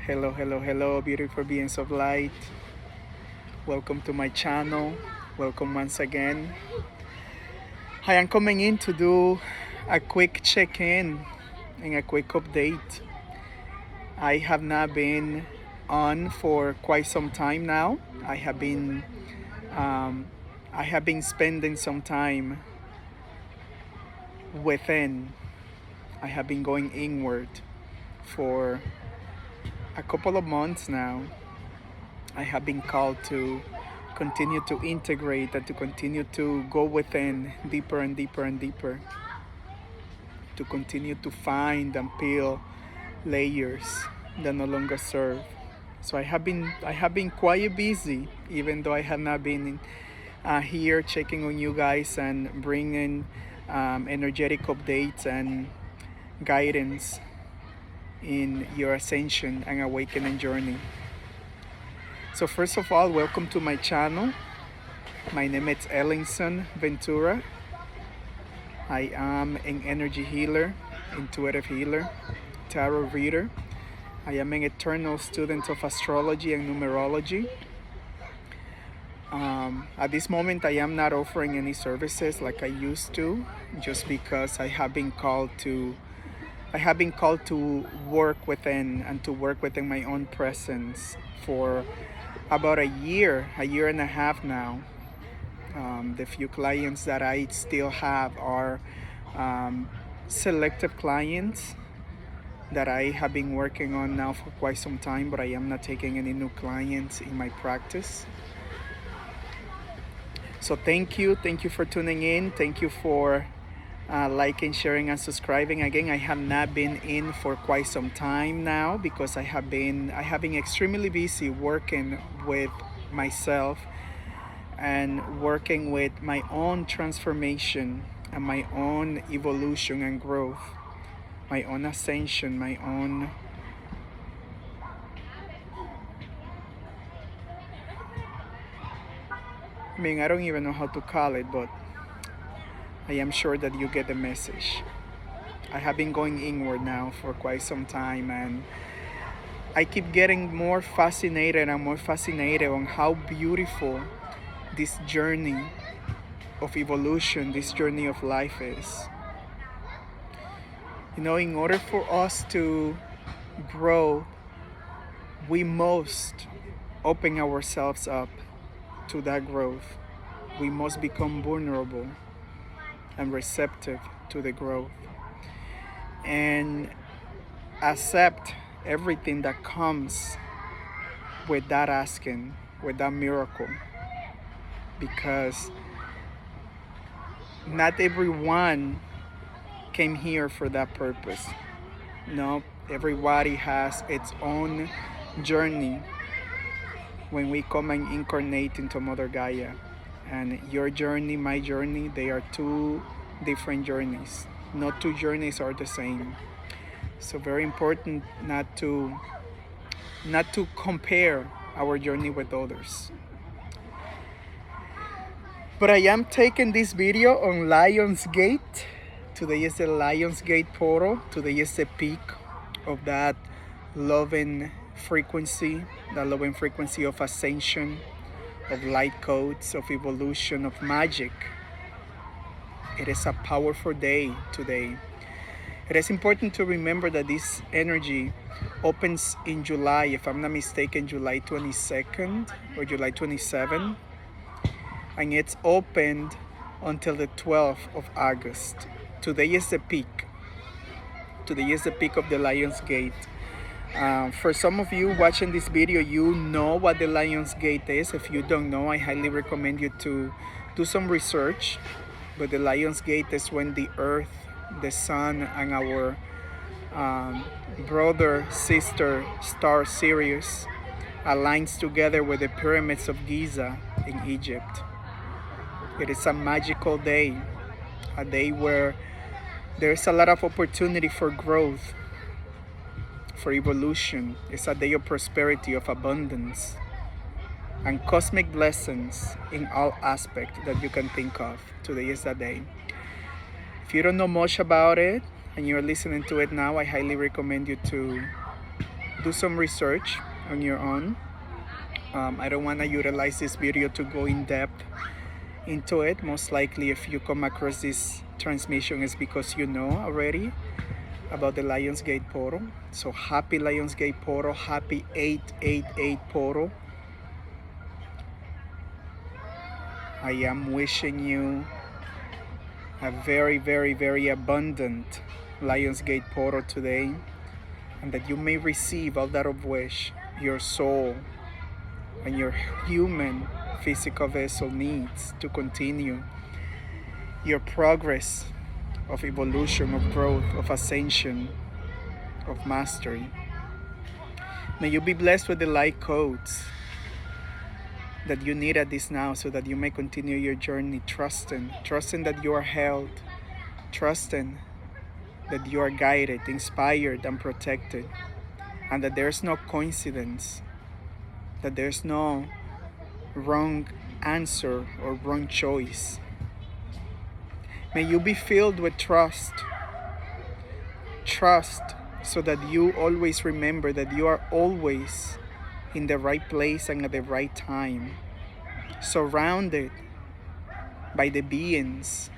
Hello, hello, hello, beautiful beings of light. Welcome to my channel. Welcome once again. I am coming in to do a quick check-in and a quick update. I have not been on for quite some time now. Um, I have been spending some time within. I have been going inward for a couple of months now. I have been called to continue to integrate and to continue to go within deeper and deeper and deeper, to continue to find and peel layers that no longer serve. So I have been quite busy, even though I have not been here checking on you guys and bringing energetic updates and guidance in your ascension and awakening journey. So first of all, welcome to my channel. My name is Ellingson Ventura. I am an energy healer, intuitive healer, tarot reader. I am an eternal student of astrology and numerology. At this moment, I am not offering any services like I used to, just because I have been called to work within and to work within my own presence for about a year and a half now. The few clients that I still have are selective clients that I have been working on now for quite some time, but I am not taking any new clients in my practice. So thank you for tuning in. Thank you for liking, sharing, and subscribing. Again, I have not been in for quite some time now because I have been extremely busy working with myself and working with my own transformation and my own evolution and growth, my own ascension, my own I don't even know how to call it, but I am sure that you get the message. I have been going inward now for quite some time, and I keep getting more fascinated on how beautiful this journey of evolution, this journey of life is. In order for us to grow, we must open ourselves up to that growth. We must become vulnerable and receptive to the growth and accept everything that comes with that asking, with that miracle, because not everyone came here for that purpose. No, everybody has its own journey when we come and incarnate into Mother Gaia. And your journey, my journey, they are two different journeys. No two journeys are the same. So very important not to compare our journey with others. But I am taking this video on Lionsgate. Today is the Lionsgate portal. Today is the peak of that loving frequency of ascension, of light codes, of evolution, of magic. It is a powerful day today. It is important to remember that this energy opens in July, if I'm not mistaken, July 22nd or July 27th, and it's opened until the 12th of August. Today is the peak. Today is the peak of the Lionsgate. For some of you watching this video, you know what the Lionsgate is. If you don't know, I highly recommend you to do some research. But the Lionsgate is when the Earth, the Sun, and our brother, sister star Sirius aligns together with the pyramids of Giza in Egypt. It is a magical day, a day where there's a lot of opportunity for growth, for evolution. It's a day of prosperity, of abundance, and cosmic blessings in all aspects that you can think of. Today is that day. If you don't know much about it and you're listening to it now, I highly recommend you to do some research on your own. I don't want to utilize this video to go in depth into it. Most likely, if you come across this transmission, it's because you know already about the Lionsgate portal. So happy Lionsgate portal, happy 888 portal. I am wishing you a very, very, very abundant Lionsgate portal today, and that you may receive all that of which your soul and your human physical vessel needs to continue your progress of evolution, of growth, of ascension, of mastery. May you be blessed with the light codes that you need at this now, so that you may continue your journey trusting that you are held, trusting that you are guided, inspired, and protected, and that there's no coincidence, that there's no wrong answer or wrong choice. May you be filled with trust, so that you always remember that you are always in the right place and at the right time, surrounded by the beings,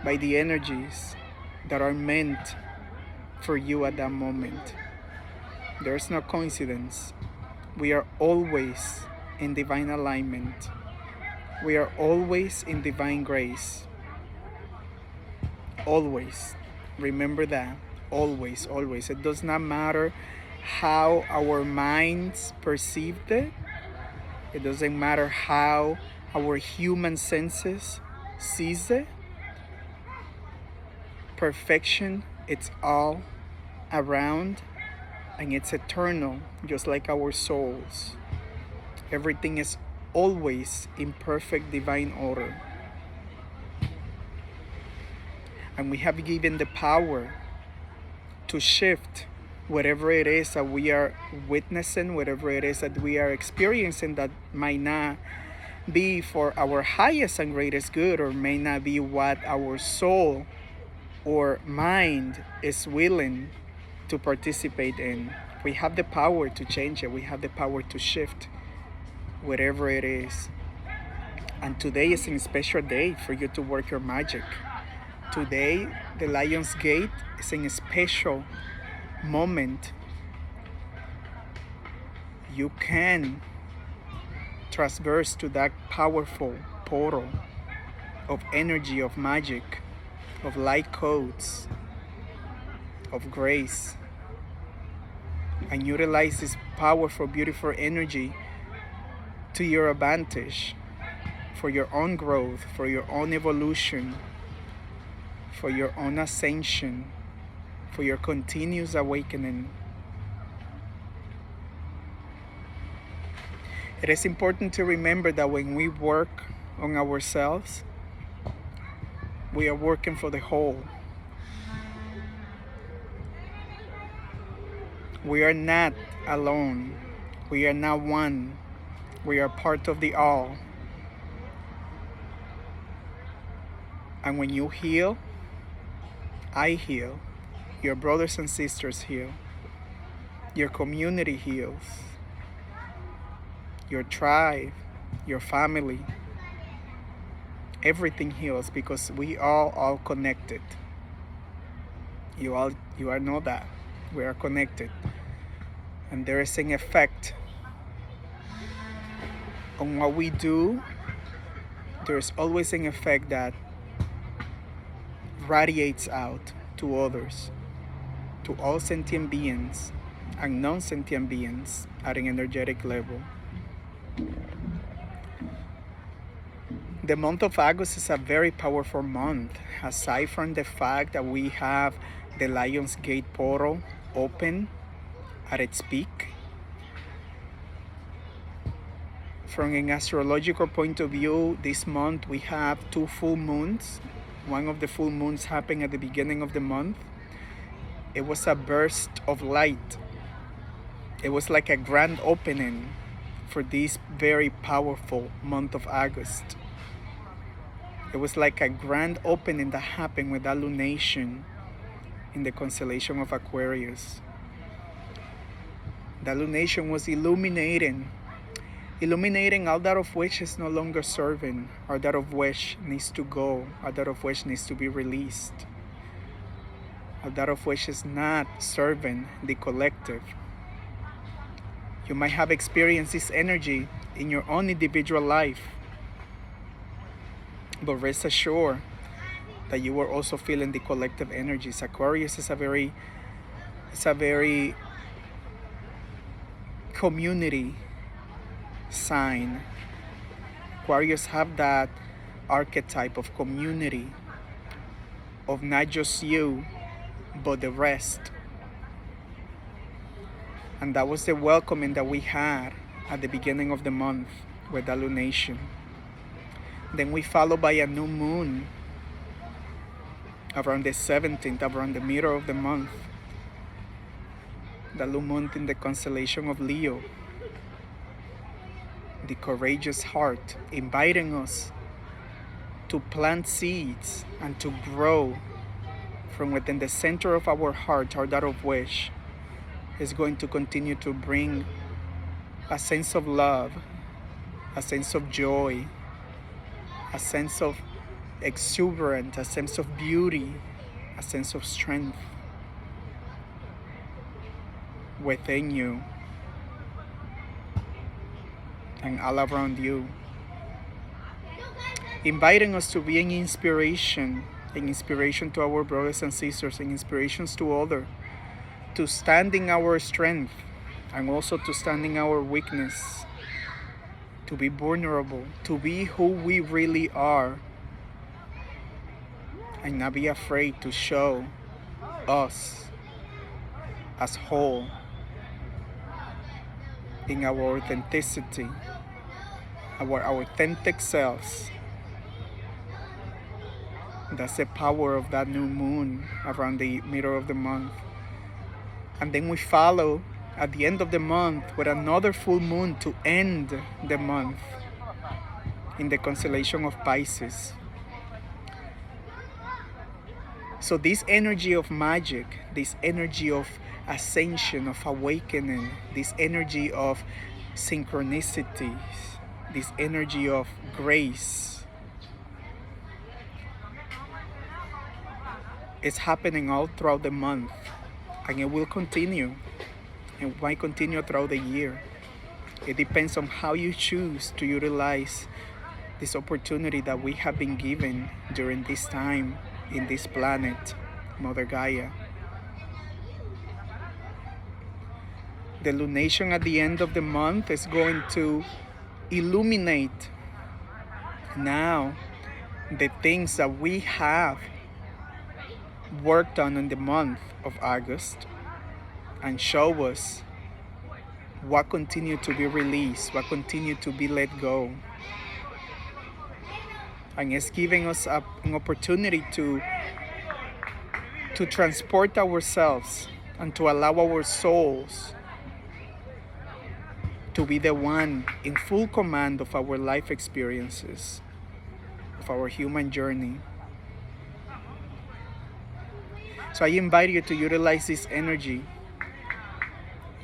by the energies that are meant for you at that moment. There's no coincidence. We are always in divine alignment. We are always in divine grace. Always. Remember that. Always, always. It does not matter how our minds perceived it. It doesn't matter how our human senses sees it. Perfection, it's all around, and it's eternal, just like our souls. Everything is always in perfect divine order. And we have given the power to shift whatever it is that we are witnessing, whatever it is that we are experiencing that might not be for our highest and greatest good, or may not be what our soul or mind is willing to participate in. We have the power to change it. We have the power to shift whatever it is. And today is a special day for you to work your magic. Today, the Lion's Gate is a special moment. You can traverse to that powerful portal of energy, of magic, of light codes, of grace, and utilize this powerful, beautiful energy to your advantage, for your own growth, for your own evolution, for your own ascension, for your continuous awakening. It is important to remember that when we work on ourselves, we are working for the whole. We are not alone. We are not one. We are part of the all. And when you heal, I heal. Your brothers and sisters heal. Your community heals. Your tribe, your family, everything heals, because we are all connected. You all know that we are connected, and there is an effect on what we do. There's always an effect that radiates out to others, to all sentient beings and non-sentient beings at an energetic level. The month of August is a very powerful month, aside from the fact that we have the Lion's Gate portal open at its peak. From an astrological point of view, this month we have 2 full moons. One of the full moons happened at the beginning of the month. It was a burst of light. It was like a grand opening for this very powerful month of August. It was like a grand opening that happened with that lunation in the constellation of Aquarius. That illumination was illuminating all that of which is no longer serving, or that of which needs to go, or that of which needs to be released, or that of which is not serving the collective. You might have experienced this energy in your own individual life, but rest assured that you are also feeling the collective energies. Aquarius is a very community sign. Aquarius have that archetype of community, of not just you, but the rest. And that was the welcoming that we had at the beginning of the month with the lunation. Then we followed by a new moon around the 17th, around the middle of the month. The new moon in the constellation of Leo, the courageous heart, inviting us to plant seeds and to grow from within the center of our heart, or that of which is going to continue to bring a sense of love, a sense of joy, a sense of exuberance, a sense of beauty, a sense of strength within you and all around you. Inviting us to be an inspiration to our brothers and sisters, and inspirations to others, to stand in our strength and also to stand in our weakness, to be vulnerable, to be who we really are, and not be afraid to show us as whole in our authenticity, our authentic selves. That's the power of that new moon around the middle of the month. And then we follow at the end of the month with another full moon to end the month in the constellation of Pisces. So this energy of magic, this energy of ascension, of awakening, this energy of synchronicities, this energy of grace, is happening all throughout the month, and it will continue. It might continue throughout the year. It depends on how you choose to utilize this opportunity that we have been given during this time in this planet, Mother Gaia. The lunation at the end of the month is going to illuminate now the things that we have worked on in the month of August, and show us what continued to be released, what continued to be let go. And it's giving us an opportunity to transport ourselves and to allow our souls to be the one in full command of our life experiences, of our human journey. So I invite you to utilize this energy.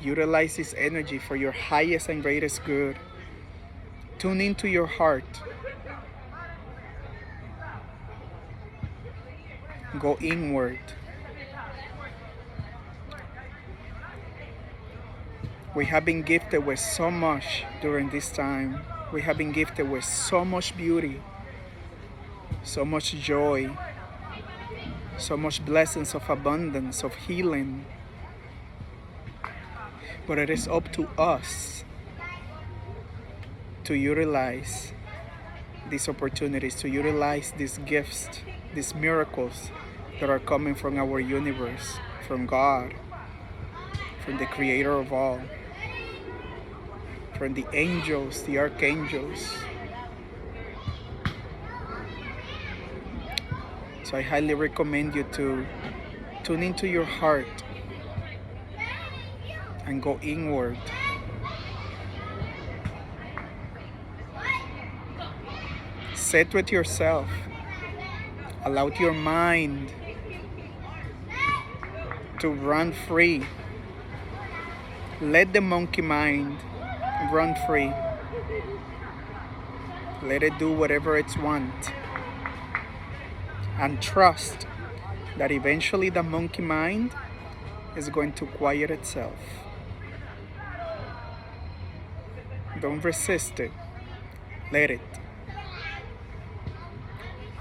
Utilize this energy for your highest and greatest good. Tune into your heart. Go inward. We have been gifted with so much during this time. We have been gifted with so much beauty, so much joy, so much blessings of abundance, of healing. But it is up to us to utilize these opportunities, to utilize these gifts, these miracles that are coming from our universe, from God, from the Creator of all, from the angels, the archangels. So I highly recommend you to tune into your heart and go inward. Sit with yourself. Allow your mind to run free Let the monkey mind run free. Let it do whatever it wants. And trust that eventually the monkey mind is going to quiet itself. Don't resist it. Let it.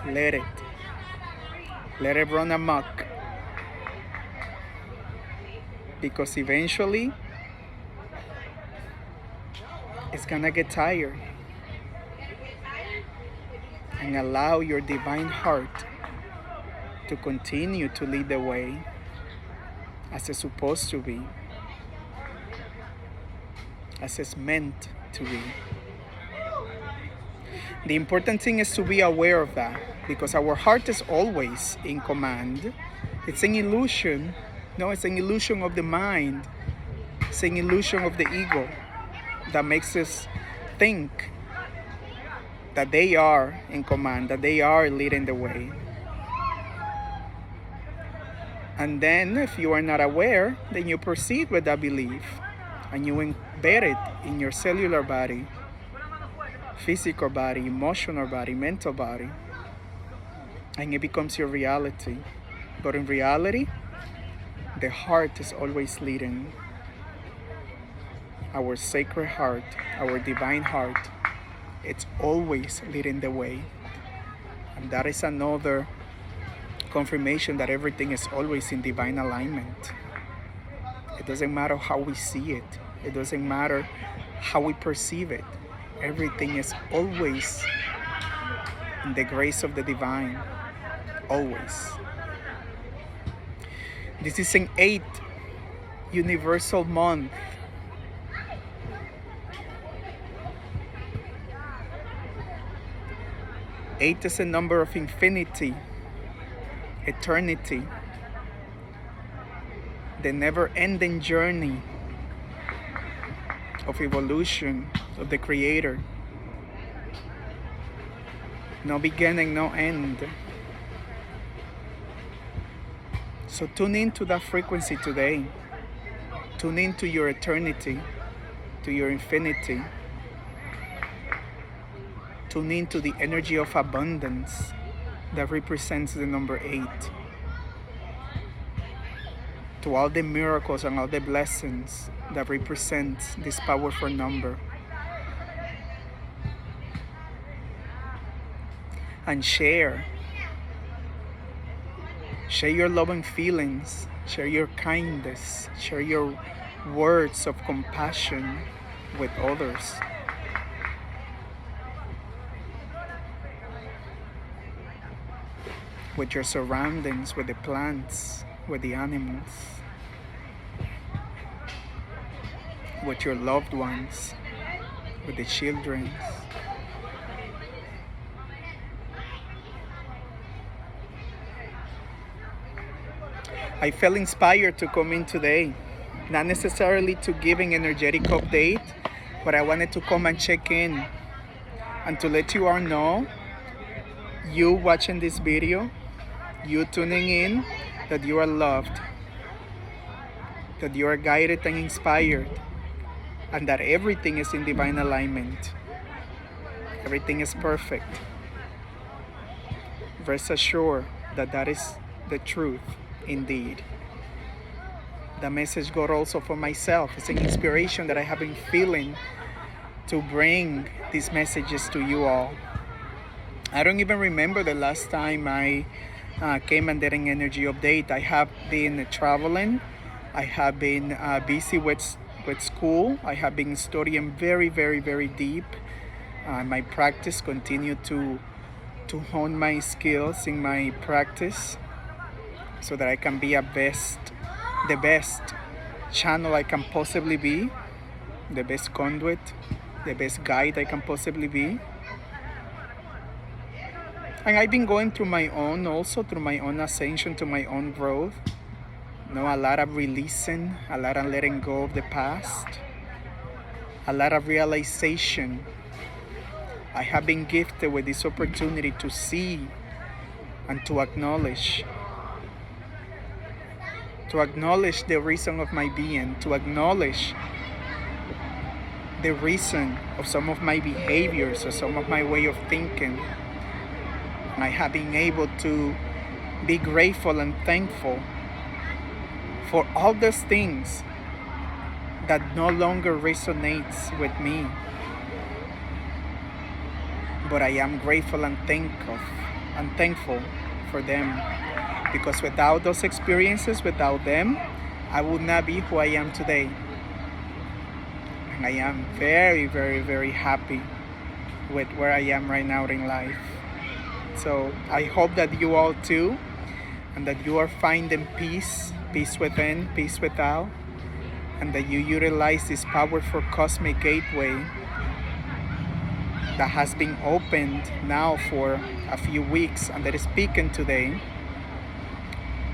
Let it. Let it run amok. Because eventually it's gonna get tired. And allow your divine heart to continue to lead the way as it's supposed to be, as it's meant to be. The important thing is to be aware of that, because our heart is always in command. It's an illusion. No, it's an illusion of the mind. It's an illusion of the ego that makes us think that they are in command, that they are leading the way. And then if you are not aware, then you proceed with that belief and you embed it in your cellular body, physical body, emotional body, mental body, and it becomes your reality. But in reality, the heart is always leading. Our sacred heart, our divine heart, it's always leading the way. And that is another confirmation that everything is always in divine alignment. It doesn't matter how we see it. It doesn't matter how we perceive it. Everything is always in the grace of the divine. Always. This is an 8th universal month. Eight is a number of infinity, eternity, the never-ending journey of evolution of the Creator. No beginning, no end. So tune into that frequency today. Tune into your eternity, to your infinity. Tune into the energy of abundance that represents the number 8. To all the miracles and all the blessings that represents this powerful number. And share your love and feelings, share your kindness, share your words of compassion with others. With your surroundings, with the plants, with the animals, with your loved ones, with the children. I felt inspired to come in today, not necessarily to give an energetic update, but I wanted to come and check in and to let you all know, you watching this video, you tuning in, that you are loved, that you are guided and inspired, and that everything is in divine alignment. Everything is perfect. Rest assured that that is the truth indeed. The message got also for myself. It's an inspiration that I have been feeling to bring these messages to you all. I don't even remember the last time I came and did an energy update. I have been traveling. I have been busy with school. I have been studying very, very, very deep. My practice continued to hone my skills in my practice so that I can be the best channel I can possibly be, the best conduit, the best guide I can possibly be. And I've been going through my own ascension, to my own growth. A lot of releasing, a lot of letting go of the past, a lot of realization. I have been gifted with this opportunity to see and to acknowledge to acknowledge the reason of my being, to acknowledge the reason of some of my behaviors or some of my way of thinking. And I have been able to be grateful and thankful for all those things that no longer resonates with me. But I am grateful and thankful for them, because without those experiences, without them, I would not be who I am today. And I am very, very, very happy with where I am right now in life. So I hope that you all too, and that you are finding peace within, peace without, and that you utilize this powerful cosmic gateway that has been opened now for a few weeks and that is speaking today,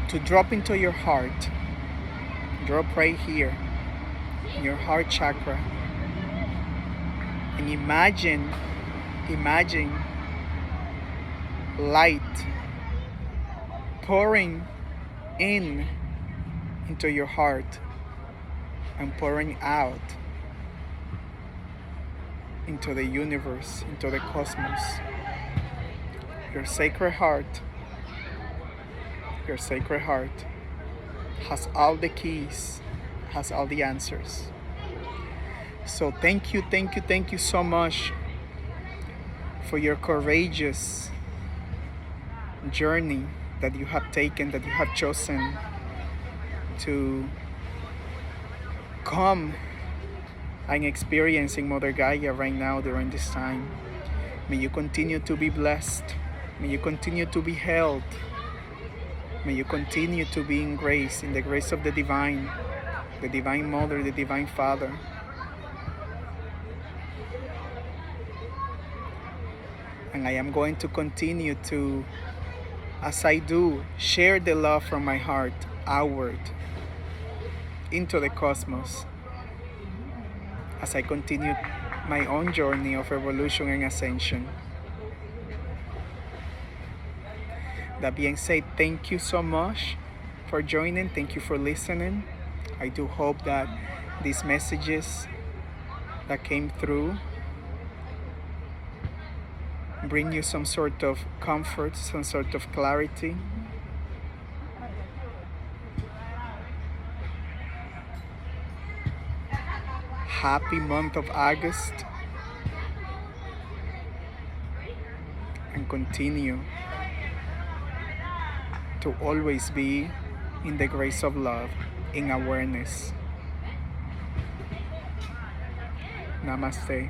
to drop into your heart. Drop right here in your heart chakra, and imagine light pouring into your heart and pouring out into the universe, into the cosmos. Your sacred heart has all the keys, has all the answers. So thank you so much for your courageous journey that you have taken, that you have chosen to come and experiencing Mother Gaia right now during this time. May you continue to be blessed. May you continue to be held. May you continue to be in grace, in the grace of the Divine Mother, the Divine Father. And I am going to continue to, as I do, share the love from my heart outward into the cosmos, as I continue my own journey of evolution and ascension. That being said, thank you so much for joining. Thank you for listening. I do hope that these messages that came through bring you some sort of comfort, some sort of clarity. Happy month of August, and continue to always be in the grace of love, in awareness. Namaste.